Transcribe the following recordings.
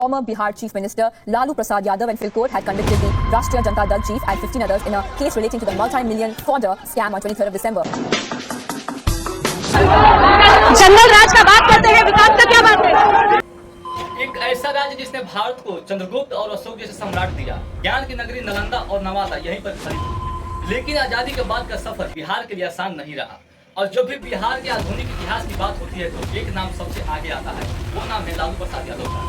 Former Bihar Chief Minister Lalu Prasad Yadav and Phil Court had convicted the Rashtriya Janata Dal chief and 15 others in a case relating to the multi-million fodder scam on 23rd of December. जंगल राज का बात करते हैं, विकास का क्या बात है? एक ऐसा राज्य जिसने भारत को चंद्रगुप्त और अशोक जैसे सम्राट दिया, ज्ञान की नगरी नालंदा और नवादा यहीं पर खड़ी थी। लेकिन आजादी के बाद का सफर बिहार के लिए आसान नहीं रहा। और जब भी बिहार के आधुनिक इतिहास की बात होती है तो एक नाम सबसे आगे आता है, वो नाम है लालू प्रसाद यादव का।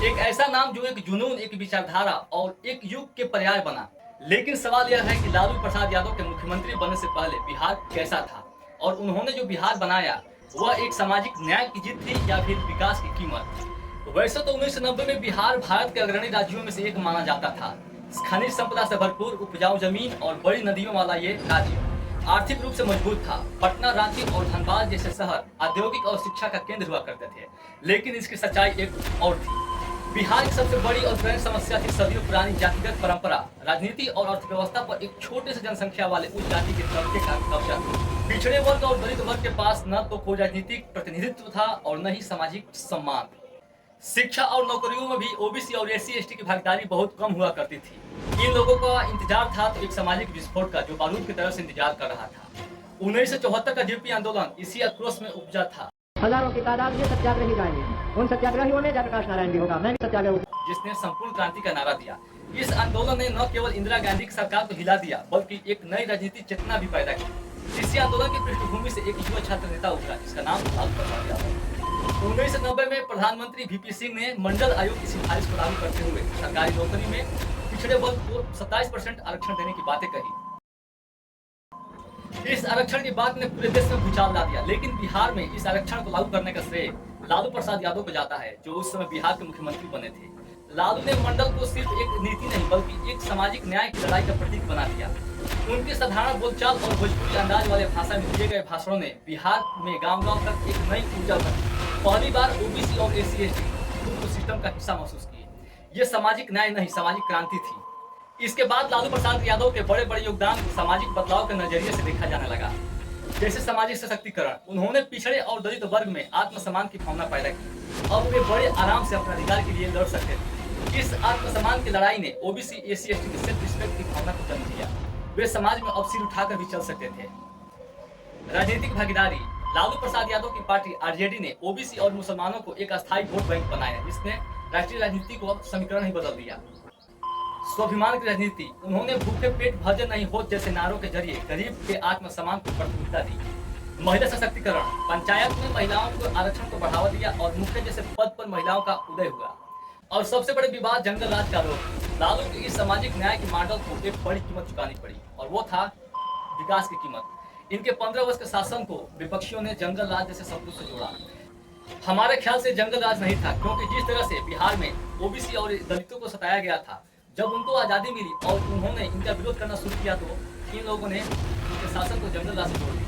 एक ऐसा नाम जो एक जुनून, एक विचारधारा और एक युग के पर्याय बना। लेकिन सवाल यह है कि लालू प्रसाद यादव के मुख्यमंत्री बनने से पहले बिहार कैसा था और उन्होंने जो बिहार बनाया वह एक सामाजिक न्याय की जीत थी या फिर विकास की कीमत। वैसे तो 1990 में बिहार भारत के अग्रणी राज्यों में से एक माना जाता था। खनिज संपदा से भरपूर, उपजाऊ जमीन और बड़ी नदियों वाला ये राज्य आर्थिक रूप से मजबूत था। पटना, रांची और धनबाद जैसे शहर औद्योगिक और शिक्षा का केंद्र हुआ करते थे। लेकिन इसकी सच्चाई एक और थी। बिहार की सबसे बड़ी और पुरानी समस्या थी सदियों पुरानी जातिगत परंपरा। राजनीति और अर्थव्यवस्था पर एक छोटे से जनसंख्या वाले उच्च जाति के तबके का कब्जा। पिछड़े वर्ग और दलित वर्ग के पास न तो कोई राजनीतिक प्रतिनिधित्व था और न ही सामाजिक सम्मान। शिक्षा और नौकरियों में भी ओबीसी और SC/ST की भागीदारी बहुत कम हुआ करती थी। इन लोगों का इंतजार था तो एक सामाजिक विस्फोट का, जो बारूद की तरह से इंतजार कर रहा था। 1974 का जेपी आंदोलन इसी आक्रोश में उपजा था। हजारों की तादाद में सत्याग्रही जाएंगे। उन सत्याग्रहियों में जयप्रकाश नारायण भी होगा, मैं भी सत्याग्रह, जिसने संपूर्ण क्रांति का नारा दिया। इस आंदोलन ने न केवल इंदिरा गांधी की सरकार को हिला दिया बल्कि एक नई राजनीतिक चेतना भी पैदा की। इसी आंदोलन की पृष्ठभूमि से एक युवा छात्र नेता उभरा जिसका नाम लालू प्रसाद यादव। 1990 में प्रधानमंत्री VP सिंह ने मंडल आयोग की सिफारिश को लागू करते हुए सरकारी नौकरी में पिछड़े वर्ग को 27% आरक्षण देने की बातें कही। इस आरक्षण की बात ने पूरे देश में भूचाल ला दिया। लेकिन बिहार में इस आरक्षण को लागू करने का श्रेय लालू प्रसाद यादव को जाता है, जो उस समय बिहार के मुख्यमंत्री बने थे। लालू ने मंडल को सिर्फ एक नीति नहीं बल्कि एक सामाजिक न्याय की लड़ाई का प्रतीक बना दिया। उनके साधारण बोलचाल और भोजपुरी अंदाज वाले भाषा में दिए गए भाषणों ने बिहार में गांव-गांव तक एक नई ऊर्जा भरी। पहली बार ओबीसी और SC/ST सिस्टम का हिस्सा महसूस किए। ये सामाजिक न्याय नहीं, सामाजिक क्रांति थी। इसके बाद लालू प्रसाद यादव के बड़े बड़े योगदान सामाजिक बदलाव के नजरिए से देखा जाने लगा। जैसे सामाजिक सशक्तिकरण, उन्होंने पिछड़े और दलित वर्ग में आत्मसम्मान की भावना पैदा की। अब वे बड़े आराम से अपने अधिकार के लिए लड़ सकते थे। इस आत्मसम्मान की लड़ाई ने ओबीसी SC/ST की सेल्फ रिस्पेक्ट की भावना को जन्म दिया। वे समाज में अब सिर उठाकर भी चल सकते थे। राजनीतिक भागीदारी, लालू प्रसाद यादव की पार्टी RJD ने ओबीसी और मुसलमानों को एक अस्थायी वोट बैंक बनाया, जिसने राष्ट्रीय राजनीति को समीकरण ही बदल दिया। स्वाभिमान की राजनीति, उन्होंने भूखे पेट भजन नहीं होत जैसे नारों के जरिए गरीब के आत्मसम्मान को प्राथमिकता दी। महिला सशक्तिकरण, पंचायत में महिलाओं को आरक्षण को बढ़ावा दिया और मुख्य जैसे पद पर महिलाओं का उदय हुआ। और सबसे बड़े विवाद जंगल राज का आरोप। लालू के इस सामाजिक न्याय की मॉडल को एक बड़ी कीमत चुकानी पड़ी और वो था विकास की कीमत। इनके 15 वर्ष के शासन को विपक्षियों ने जंगल राज जैसे शब्दों से जोड़ा। हमारे ख्याल से जंगल राज नहीं था, क्योंकि जिस तरह से बिहार में ओबीसी और दलितों को सताया गया था, जब उनको आजादी मिली और उन्होंने इनका विरोध करना शुरू किया तो इन लोगों ने इनके शासन को जंगल राज से जोड़ दिया।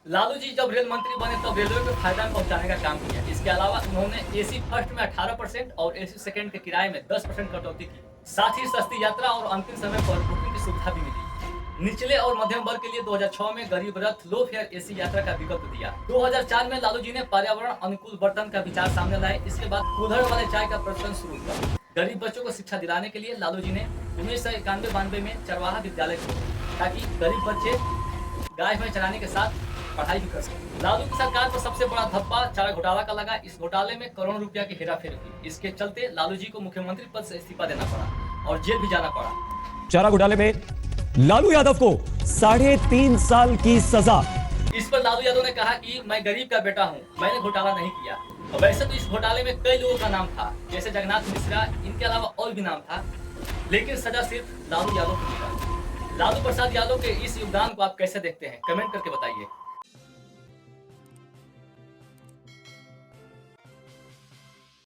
लालू जी जब रेल मंत्री बने तब रेलवे को फायदा पहुंचाने का काम किया। इसके अलावा उन्होंने AC फर्स्ट में 18% और AC सेकंड के किराए में 10% कटौती की। साथ ही सस्ती यात्रा और अंतिम समय पर बुकिंग की सुविधा भी मिली। निचले और मध्यम वर्ग के लिए 2006 में गरीब रथ लो फेयर AC यात्रा का विकल्प दिया। 2004 में लालू जी ने पर्यावरण अनुकूल बर्तन का विचार सामने लाए। इसके बाद कुल्हड़ वाले चाय का प्रचलन शुरू हुआ। गरीब बच्चों को शिक्षा दिलाने के लिए लालू जी ने 1991-92 में चरवाहा विद्यालय खोले, ताकि गरीब बच्चे गाय भैंस चराने के साथ पढ़ाई भी कर सके। लालू की सरकार को सबसे बड़ा धब्बा चारा घोटाला का लगा। इस घोटाले में करोड़ों रुपया की हेराफेरी हुई। इसके चलते लालू जी को मुख्यमंत्री पद से इस्तीफा देना पड़ा और जेल भी जाना पड़ा। चारा घोटाले में लालू यादव को 3.5 साल की सजा। इस पर लालू यादव ने कहा कि मैं गरीब का बेटा हूं, मैंने घोटाला नहीं किया। वैसे तो इस घोटाले में कई लोगों का नाम था, जैसे जगन्नाथ मिश्रा, इनके अलावा और भी नाम था, लेकिन सजा सिर्फ लालू यादव को मिला। लालू प्रसाद यादव के इस योगदान को आप कैसे देखते हैं, कमेंट करके बताइए।